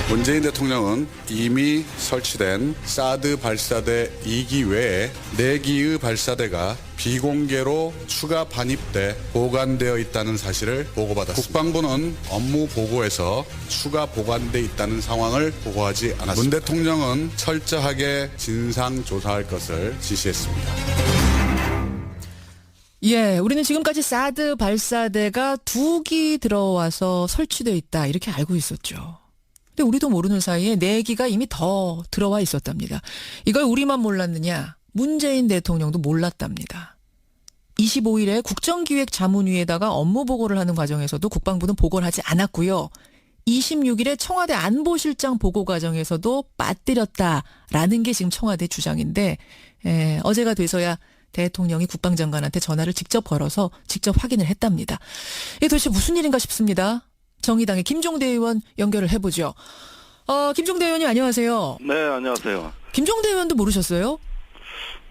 문재인 대통령은 이미 설치된 사드 발사대 2기 외에 4기의 발사대가 비공개로 추가 반입돼 보관되어 있다는 사실을 보고받았습니다. 국방부는 업무 보고에서 추가 보관돼 있다는 상황을 보고하지 않았습니다. 문 대통령은 철저하게 진상조사할 것을 지시했습니다. 예, 우리는 지금까지 사드 발사대가 2기 들어와서 설치되어 있다 이렇게 알고 있었죠. 근데 우리도 모르는 사이에 4기가 이미 더 들어와 있었답니다. 이걸 우리만 몰랐느냐? 문재인 대통령도 몰랐답니다. 25일에 국정기획자문위에다가 업무 보고를 하는 과정에서도 국방부는 보고를 하지 않았고요. 26일에 청와대 안보실장 보고 과정에서도 빠뜨렸다라는 게 지금 청와대 주장인데 어제가 돼서야 대통령이 국방장관한테 전화를 직접 걸어서 직접 확인을 했답니다. 이게 도대체 무슨 일인가 싶습니다. 정의당의 김종대 의원 연결을 해보죠. 김종대 의원님 안녕하세요. 네, 안녕하세요. 김종대 의원도 모르셨어요?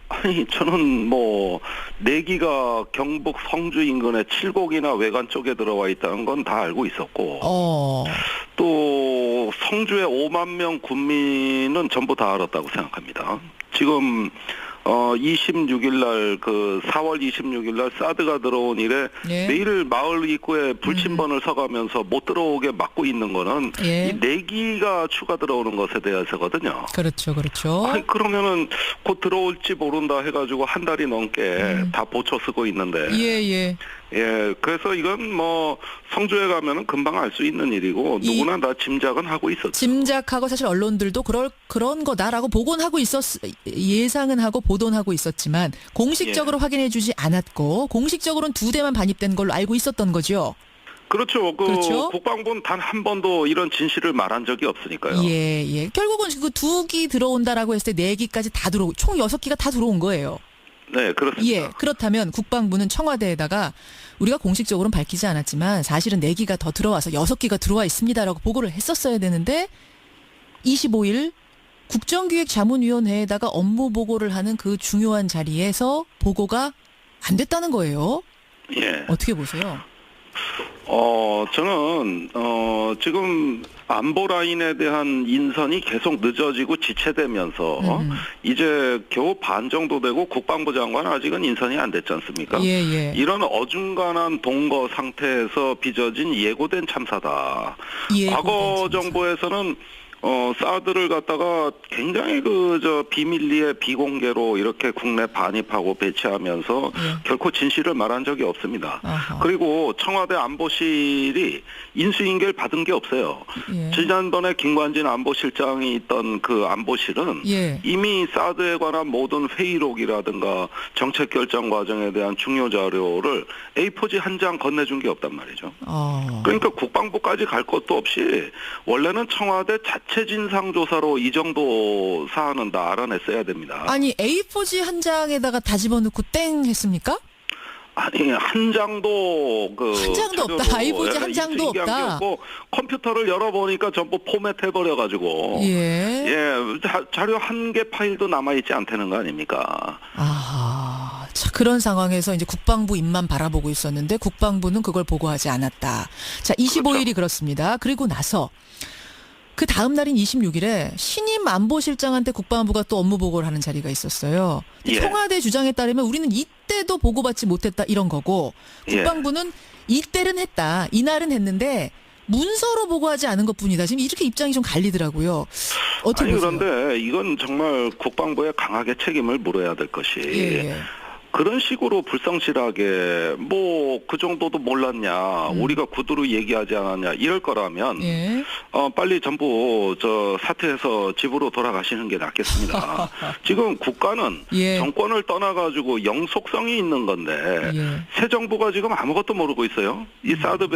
아니, 저는 4기가 경북 성주 인근의 칠곡이나 외관 쪽에 들어와 있다는 건 다 알고 있었고, 또 성주의 5만 명 군민은 전부 다 알았다고 생각합니다. 지금 26일 날 4월 26일 날 사드가 들어온 이래 매일 마을 입구에 불침번을 서가면서 못 들어오게 막고 있는 거는 이 4기가 추가 들어오는 것에 대해서거든요. 그렇죠, 그렇죠. 아니, 그러면은 곧 들어올지 모른다 해가지고 한 달이 넘게 다 보초 쓰고 있는데. 예, 그래서 이건 성주에 가면은 금방 알 수 있는 일이고 누구나 다 짐작은 하고 있었죠. 짐작하고 사실 언론들도 그런 거다라고 보고는 하고 예상은 하고 보도는 하고 있었지만 공식적으로 확인해주지 않았고 공식적으로는 2대만 반입된 걸로 알고 있었던 거죠. 그렇죠. 그렇죠? 국방부는 단 한 번도 이런 진실을 말한 적이 없으니까요. 예. 결국은 그 2기 들어온다라고 했을 때 4기까지 다 들어오고 총 6기가 다 들어온 거예요. 네, 그렇습니다. 예, 그렇다면 국방부는 청와대에다가 우리가 공식적으로는 밝히지 않았지만 사실은 4기가 더 들어와서 6기가 들어와 있습니다라고 보고를 했었어야 되는데 25일 국정기획자문위원회에다가 업무 보고를 하는 그 중요한 자리에서 보고가 안 됐다는 거예요. 예. 어떻게 보세요? 저는 지금 안보 라인에 대한 인선이 계속 늦어지고 지체되면서 이제 겨우 반 정도 되고 국방부 장관 아직은 인선이 안 됐지 않습니까? 예. 이런 어중간한 동거 상태에서 빚어진 예고된 참사다. 과거 정부에서는 사드를 갖다가 굉장히 비밀리에 비공개로 이렇게 국내 반입하고 배치하면서 결코 진실을 말한 적이 없습니다. 그리고 청와대 안보실이 인수인계를 받은 게 없어요. 지난번에 김관진 안보실장이 있던 그 안보실은 이미 사드에 관한 모든 회의록이라든가 정책 결정 과정에 대한 중요 자료를 A4지 한 장 건네준 게 없단 말이죠. 그러니까 국방부까지 갈 것도 없이 원래는 청와대 자체 진상조사로 이 정도 사안은 다 알아냈어야 됩니다. 아니 A4지 한 장에다가 다 집어넣고 땡 했습니까? 아니 한 장도 한 장도 없다. A4지 한 장도 없다. 컴퓨터를 열어보니까 전부 포맷해버려가지고 자료 한 개 파일도 남아있지 않다는 거 아닙니까? 자, 그런 상황에서 이제 국방부 입만 바라보고 있었는데 국방부는 그걸 보고하지 않았다. 자, 25일이 그렇습니다. 그리고 나서 그 다음 날인 26일에 신임 안보실장한테 국방부가 또 업무 보고를 하는 자리가 있었어요. 청와대 주장에 따르면 우리는 이때도 보고받지 못했다 이런 거고 국방부는 이때는 했다. 이날은 했는데 문서로 보고하지 않은 것뿐이다. 지금 이렇게 입장이 좀 갈리더라고요. 어떻게 보세요? 그런데 이건 정말 국방부에 강하게 책임을 물어야 될 것이 그런 식으로 불성실하게 그 정도도 몰랐냐 우리가 구두로 얘기하지 않았냐 이럴 거라면 빨리 전부 사퇴해서 집으로 돌아가시는 게 낫겠습니다. 지금 국가는 정권을 떠나가지고 영속성이 있는 건데 새 정부가 지금 아무것도 모르고 있어요. 이 사드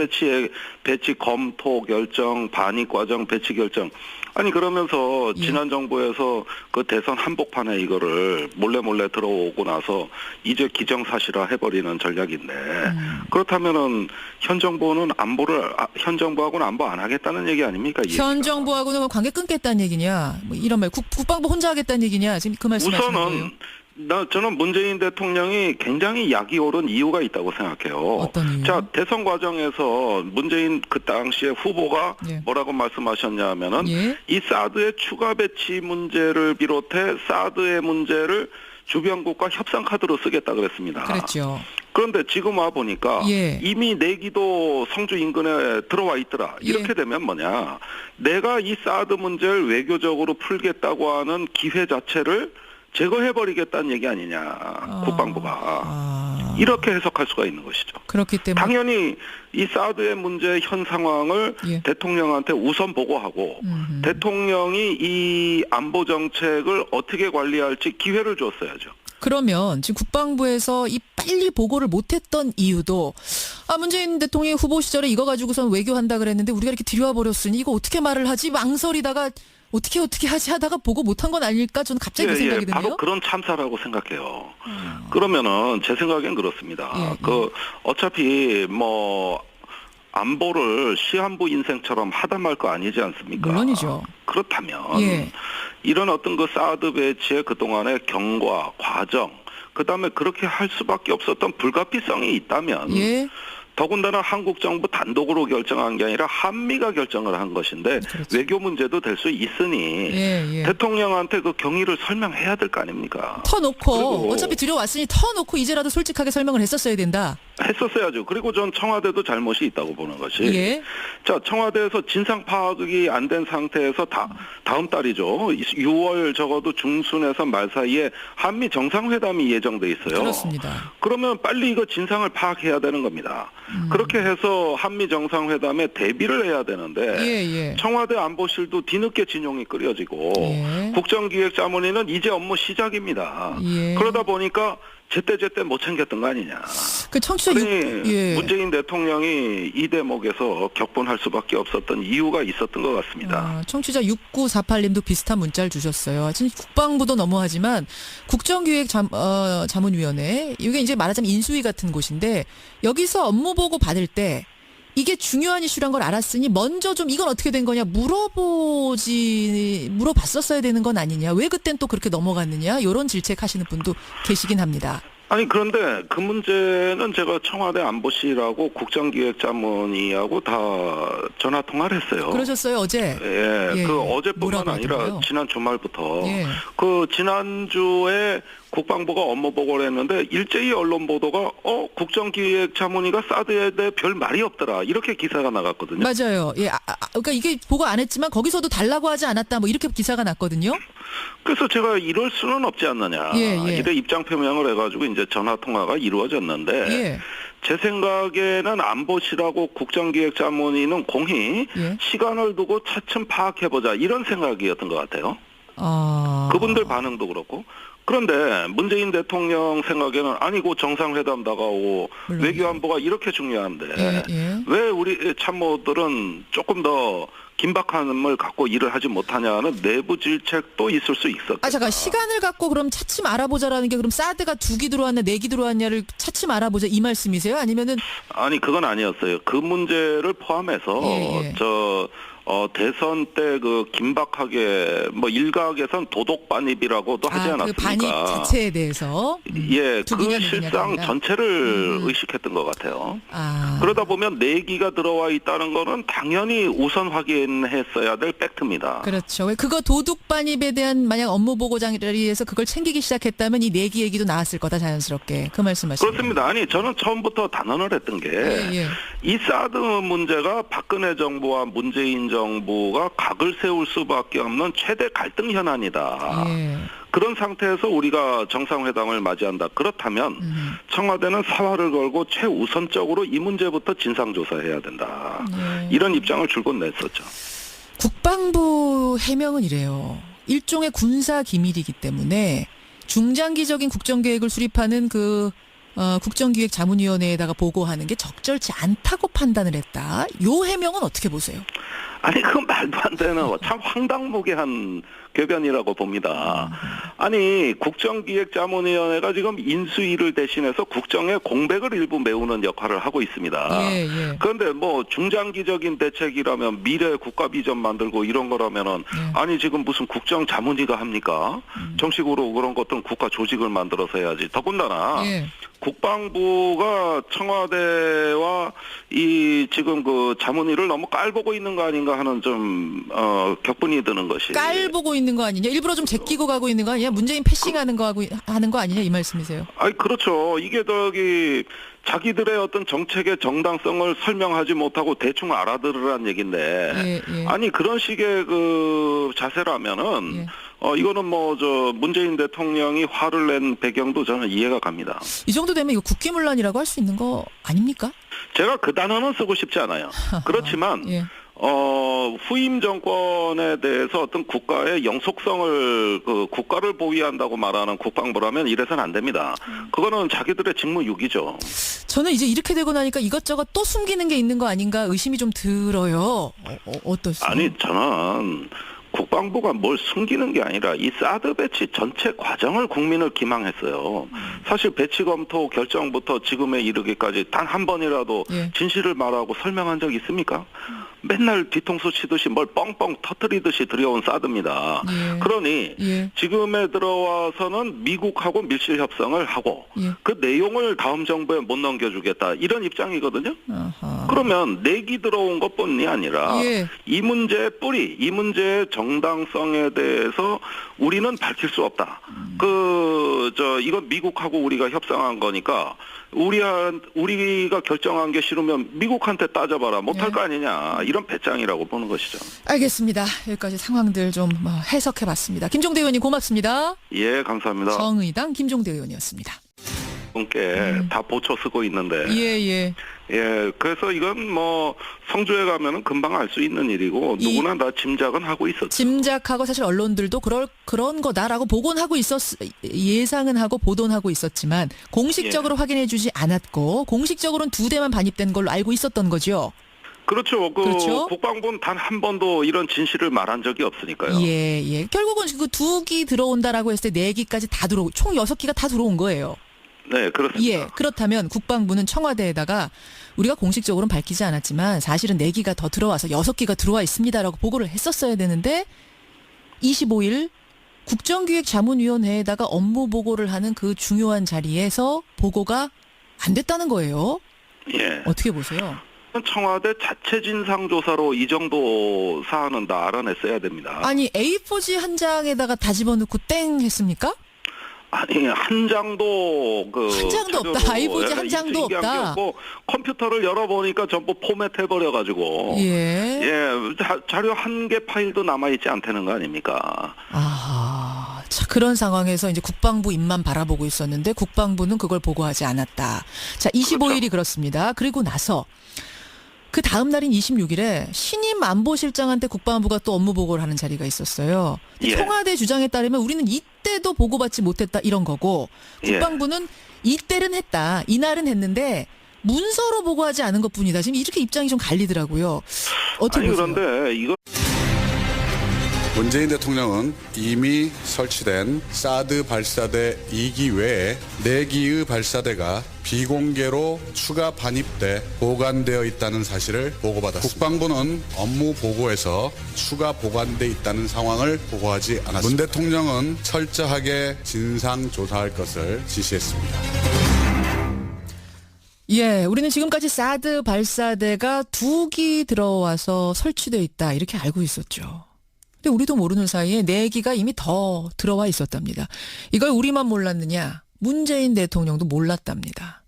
배치 검토 결정 반입 과정 배치 결정 아니 그러면서 지난 정부에서 그 대선 한복판에 이거를 몰래 들어오고 나서 이제 기정사실화 해버리는 전략인데 그렇다면은 현 정부는 현 정부하고는 안보 안 하겠다는 얘기 아닙니까? 현 정부하고는 관계 끊겠다는 얘기냐? 이런 말 국방부 혼자 하겠다는 얘기냐? 지금 그 말씀하시는 거예요? 우선은 저는 문재인 대통령이 굉장히 약이 오른 이유가 있다고 생각해요. 어떤 이유? 자, 대선 과정에서 문재인 그 당시에 후보가 예. 뭐라고 말씀하셨냐면은 예. 이 사드의 추가 배치 문제를 비롯해 사드의 문제를 주변국과 협상 카드로 쓰겠다 그랬습니다. 그랬죠. 그런데 지금 와 보니까 예. 이미 내기도 성주 인근에 들어와 있더라. 이렇게 예. 되면 뭐냐? 내가 이 사드 문제를 외교적으로 풀겠다고 하는 기회 자체를 제거해버리겠다는 얘기 아니냐, 국방부가. 이렇게 해석할 수가 있는 것이죠. 그렇기 때문에 당연히 이 사드의 문제 현 상황을 예. 대통령한테 우선 보고하고 대통령이 이 안보 정책을 어떻게 관리할지 기회를 줬어야죠. 그러면 지금 국방부에서 이 빨리 보고를 못했던 이유도 문재인 대통령이 후보 시절에 이거 가지고선 외교한다 그랬는데 우리가 이렇게 들여와 버렸으니 이거 어떻게 말을 하지 망설이다가 어떻게 하지 하다가 보고 못한 건 아닐까 저는 갑자기 그 생각이 드네요. 바로 그런 참사라고 생각해요. 그러면은 제 생각엔 그렇습니다. 예, 어차피 뭐 안보를 시한부 인생처럼 하다 말 거 아니지 않습니까? 물론이죠. 그렇다면 예. 이런 어떤 그 사드 배치의 그동안의 경과, 과정, 그다음에 그렇게 할 수밖에 없었던 불가피성이 있다면 예. 더군다나 한국 정부 단독으로 결정한 게 아니라 한미가 결정을 한 것인데 그렇죠. 외교 문제도 될 수 있으니 예. 대통령한테 그 경위를 설명해야 될 거 아닙니까? 터놓고 그리고 어차피 들여왔으니 터놓고 이제라도 솔직하게 설명을 했었어야 된다. 했었어야죠. 그리고 전 청와대도 잘못이 있다고 보는 것이. 예. 자, 청와대에서 진상 파악이 안 된 상태에서 다음 달이죠. 6월 적어도 중순에서 말 사이에 한미 정상회담이 예정돼 있어요. 그렇습니다. 그러면 빨리 이거 진상을 파악해야 되는 겁니다. 그렇게 해서 한미 정상회담에 대비를 해야 되는데 예. 청와대 안보실도 뒤늦게 진용이 끓여지고 예. 국정기획자문위는 이제 업무 시작입니다. 예. 그러다 보니까 제때 못 챙겼던 거 아니냐. 그 청취자 그러니 문재인 대통령이 이 대목에서 격분할 수밖에 없었던 이유가 있었던 것 같습니다. 청취자 6948님도 비슷한 문자를 주셨어요. 지금 국방부도 너무하지만 국정기획자문위원회 이게 이제 말하자면 인수위 같은 곳인데 여기서 업무 보고 받을 때 이게 중요한 이슈란 걸 알았으니 먼저 좀 이건 어떻게 된 거냐 물어봤었어야 되는 건 아니냐. 왜 그땐 또 그렇게 넘어갔느냐. 이런 질책하시는 분도 계시긴 합니다. 아니 그런데 그 문제는 제가 청와대 안보실하고 국정기획자문위하고 다 전화 통화를 했어요. 그러셨어요 어제? 예, 그 어제뿐만 뭐라고 아니라 하더라고요? 지난 주말부터 예. 그 지난주에 국방부가 업무 보고를 했는데 일제히 언론 보도가 국정기획자문위가 사드에 대해 별 말이 없더라 이렇게 기사가 나갔거든요. 맞아요. 예, 그러니까 이게 보고 안 했지만 거기서도 달라고 하지 않았다 뭐 이렇게 기사가 났거든요. 그래서 제가 이럴 수는 없지 않느냐. 예. 이래 입장 표명을 해가지고 이제 전화 통화가 이루어졌는데 예. 제 생각에는 안보실하고 국정기획자문위는 공히 예. 시간을 두고 차츰 파악해보자 이런 생각이었던 것 같아요. 그분들 반응도 그렇고. 그런데 문재인 대통령 생각에는 아니고 정상회담 다가오고 물론. 외교안보가 이렇게 중요한데 예. 왜 우리 참모들은 조금 더 긴박함을 갖고 일을 하지 못하냐는 내부 질책도 있을 수 있었다. 잠깐 시간을 갖고 그럼 차츰 알아보자라는 게 그럼 사드가 2기 들어왔냐 4기 들어왔냐를 차츰 알아보자 이 말씀이세요? 아니면은 아니 그건 아니었어요. 그 문제를 포함해서 예. 대선 때 그 긴박하게 뭐 일각에선 도덕 반입이라고도 하지 그 않았습니까? 반입 자체에 대해서 예, 두 그 기냐, 실상 아니냐. 전체를 의식했던 것 같아요. 그러다 보면 내기가 들어와 있다는 거는 당연히 우선 확인했어야 될 팩트입니다. 그렇죠. 왜 그거 도둑 반입에 대한 만약 업무 보고 자리에서 그걸 챙기기 시작했다면 이 내기 얘기도 나왔을 거다 자연스럽게 그 말씀하시죠. 그렇습니다. 아니 저는 처음부터 단언을 했던 게 이 사드 문제가 박근혜 정부와 문재인 정부가 각을 세울 수밖에 없는 최대 갈등 현안이다. 예. 그런 상태에서 우리가 정상회담을 맞이한다. 그렇다면 청와대는 사활을 걸고 최우선적으로 이 문제부터 진상조사해야 된다. 이런 입장을 줄곧 냈었죠. 국방부 해명은 이래요. 일종의 군사 기밀이기 때문에 중장기적인 국정계획을 수립하는 국정기획자문위원회에다가 보고하는 게 적절치 않다고 판단을 했다. 요 해명은 어떻게 보세요? 아니 그건 말도 안 되는 참 황당무계한 궤변이라고 봅니다. 아니 국정기획자문위원회가 지금 인수위를 대신해서 국정의 공백을 일부 메우는 역할을 하고 있습니다. 예, 예. 그런데 뭐 중장기적인 대책이라면 미래 국가 비전 만들고 이런 거라면은 아니 지금 무슨 국정자문위가 합니까? 정식으로 그런 것들은 국가 조직을 만들어서 해야지. 더군다나 예. 국방부가 청와대와 이 지금 그 자문위를 너무 깔보고 있는 거 아닌가 하는 좀 격분이 드는 것이. 깔보고 있는 거 아니냐? 일부러 좀 제끼고 가고 있는 거 아니냐? 문재인 패싱하는 거 하는 거 아니냐? 이 말씀이세요? 아니 그렇죠. 이게 저기 자기들의 어떤 정책의 정당성을 설명하지 못하고 대충 알아들으란 얘긴데. 예, 예. 아니 그런 식의 그 자세라면은. 예. 이거는 뭐 저 문재인 대통령이 화를 낸 배경도 저는 이해가 갑니다. 이 정도 되면 이거 국기문란이라고 할 수 있는 거 아닙니까? 제가 그 단어는 쓰고 싶지 않아요. 그렇지만 예. 후임 정권에 대해서 어떤 국가의 영속성을 그 국가를 보위한다고 말하는 국방부라면 이래서는 안 됩니다. 그거는 자기들의 직무유기죠. 저는 이제 이렇게 되고 나니까 이것저것 또 숨기는 게 있는 거 아닌가 의심이 좀 들어요. 어떠세요? 아니 저는 국방부가 뭘 숨기는 게 아니라 이 사드 배치 전체 과정을 국민을 기망했어요. 사실 배치 검토 결정부터 지금에 이르기까지 단 한 번이라도 예. 진실을 말하고 설명한 적 있습니까? 맨날 뒤통수 치듯이 뭘 뻥뻥 터뜨리듯이 들여온 사드입니다. 예. 그러니 예. 지금에 들어와서는 미국하고 밀실 협상을 하고 예. 그 내용을 다음 정부에 못 넘겨주겠다 이런 입장이거든요. 아하. 그러면 내기 들어온 것뿐이 아니라 예. 이 문제의 뿌리, 이 문제의 정당성에 대해서 우리는 밝힐 수 없다. 이건 미국하고 우리가 협상한 거니까 우리가 결정한 게 싫으면 미국한테 따져봐라. 못할 예. 거 아니냐. 이런 배짱이라고 보는 것이죠. 알겠습니다. 여기까지 상황들 좀 해석해봤습니다. 김종대 의원님 고맙습니다. 예, 감사합니다. 정의당 김종대 의원이었습니다. 분께 다 보초 쓰고 있는데. 예. 예, 그래서 이건 뭐 성주에 가면은 금방 알 수 있는 일이고 누구나 다 짐작은 하고 있었죠. 짐작하고 사실 언론들도 그런 거다라고 보고는 하고 예상은 하고 보도는 하고 있었지만 공식적으로 확인해주지 않았고 공식적으로는 2대만 반입된 걸로 알고 있었던 거죠. 그렇죠. 그렇죠? 국방부는 단 한 번도 이런 진실을 말한 적이 없으니까요. 예. 결국은 그 2기 들어온다라고 했을 때 4기까지 다 들어오고 총 6기가 다 들어온 거예요. 네, 그렇습니다. 예. 그렇다면 국방부는 청와대에다가 우리가 공식적으로는 밝히지 않았지만 사실은 4기가 더 들어와서 6기가 들어와 있습니다라고 보고를 했었어야 되는데 25일 국정기획자문위원회에다가 업무 보고를 하는 그 중요한 자리에서 보고가 안 됐다는 거예요. 예. 어떻게 보세요? 청와대 자체 진상조사로 이 정도 사안은 다 알아냈어야 됩니다. 아니 A4지 한 장에다가 다 집어넣고 땡 했습니까? 아니 한 장도 한 장도 없다. A4지 한 장도 없다. 컴퓨터를 열어보니까 전부 포맷해버려 가지고 예. 자료 한 개 파일도 남아있지 않다는 거 아닙니까? 아, 자, 그런 상황에서 이제 국방부 입만 바라보고 있었는데 국방부는 그걸 보고하지 않았다. 자, 25일이 그렇습니다. 그리고 나서 그 다음 날인 26일에 신임 안보실장한테 국방부가 또 업무 보고를 하는 자리가 있었어요. 예. 청와대 주장에 따르면 우리는 이때도 보고받지 못했다 이런 거고 국방부는 이때는 했다. 이날은 했는데 문서로 보고하지 않은 것뿐이다. 지금 이렇게 입장이 좀 갈리더라고요. 어떻게 보세요? 그런데 이거 문재인 대통령은 이미 설치된 사드 발사대 2기 외에 4기의 발사대가 비공개로 추가 반입돼 보관되어 있다는 사실을 보고받았습니다. 국방부는 업무 보고에서 추가 보관돼 있다는 상황을 보고하지 않았습니다. 문 대통령은 철저하게 진상조사할 것을 지시했습니다. 예, 우리는 지금까지 사드 발사대가 2기 들어와서 설치되어 있다 이렇게 알고 있었죠. 근데 우리도 모르는 사이에 4기가 이미 더 들어와 있었답니다. 이걸 우리만 몰랐느냐? 문재인 대통령도 몰랐답니다.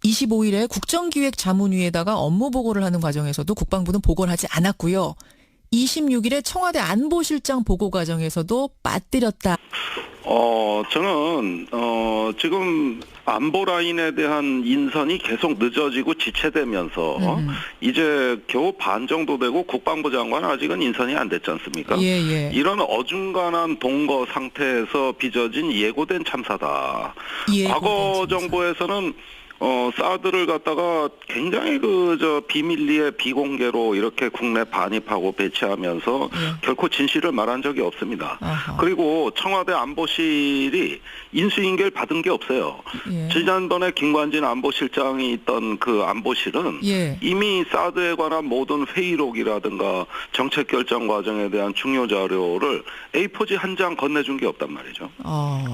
25일에 국정기획자문위에다가 업무 보고를 하는 과정에서도 국방부는 보고를 하지 않았고요. 26일에 청와대 안보실장 보고 과정에서도 빠뜨렸다. 저는 지금 안보 라인에 대한 인선이 계속 늦어지고 지체되면서 이제 겨우 반 정도 되고 국방부 장관 아직은 인선이 안 됐지 않습니까? 예. 이런 어중간한 동거 상태에서 빚어진 예고된 참사다. 과거 정부에서는 사드를 갖다가 굉장히 비밀리에 비공개로 이렇게 국내 반입하고 배치하면서 결코 진실을 말한 적이 없습니다. 아하. 그리고 청와대 안보실이 인수인계를 받은 게 없어요. 예. 지난번에 김관진 안보실장이 있던 그 안보실은 예. 이미 사드에 관한 모든 회의록이라든가 정책 결정 과정에 대한 중요 자료를 A4지 한 장 건네준 게 없단 말이죠.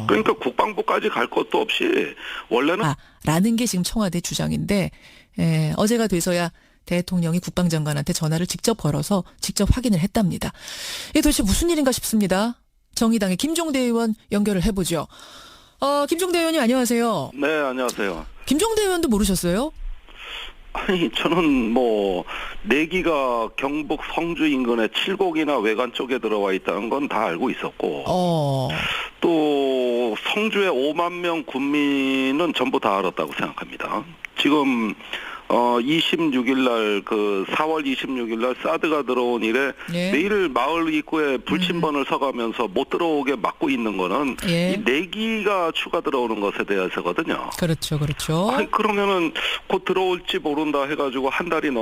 그러니까 국방부까지 갈 것도 없이 원래는 라는 게 지금 청와대 주장인데 어제가 돼서야 대통령이 국방장관한테 전화를 직접 걸어서 직접 확인을 했답니다. 이게 도대체 무슨 일인가 싶습니다. 정의당의 김종대 의원 연결을 해보죠. 김종대 의원님 안녕하세요. 네, 안녕하세요. 김종대 의원도 모르셨어요? 아니, 저는 내기가 경북 성주 인근의 칠곡이나 외관 쪽에 들어와 있다는 건 다 알고 있었고, 또 성주의 5만 명 군민은 전부 다 알았다고 생각합니다. 지금 26일 날 4월 26일 날 사드가 들어온 이래 예. 매일 마을 입구에 불침번을 서가면서 못 들어오게 막고 있는 거는 예. 이 내기가 추가 들어오는 것에 대해서거든요. 그렇죠. 아니, 그러면은 곧 들어올지 모른다 해가지고 한 달이